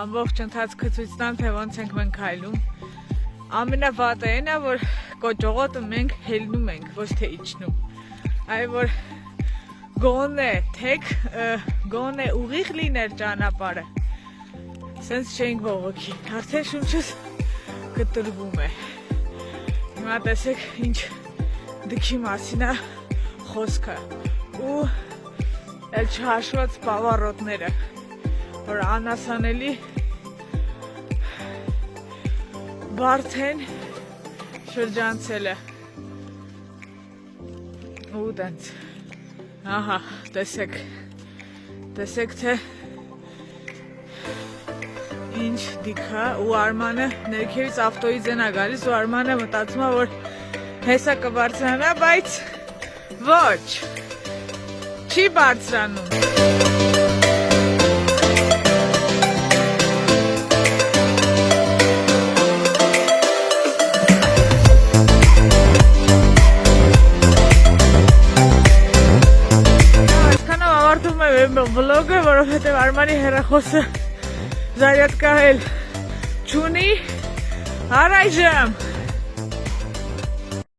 ամբողջ ընթացքը ցույց տամ, թե ոնց ենք մենք քայլում։ Ամենավատը այն է, որ կոճողոտը մենք հելնում ենք, ոչ թե իջնում։ Այ որ գոնե թեք, գոնե ուղիղ լիներ ճանապարհը։ Սենց չենք բողոքի, արդեն շունչս կտրվում է։ Հիմա տեսեք ինչ դքի մասին է խոսքը ու էլ չհաշված պավառոտները, որ անասանելի բարդ են շրջանցելը ու դենց, ահա, տեսեք թե ինչ դիքա ու Արմանը ներքևից ավտոյից են գալիս ու Արմանը մտածում է, որ հեսա կբարձրանա, բայց ոչ, չի բարձրանում։ Այսքանով ավարտում եմ վլոգը, որովհետև Արմանի հեռախոսը զարյատկա էլ չունի, առայժմ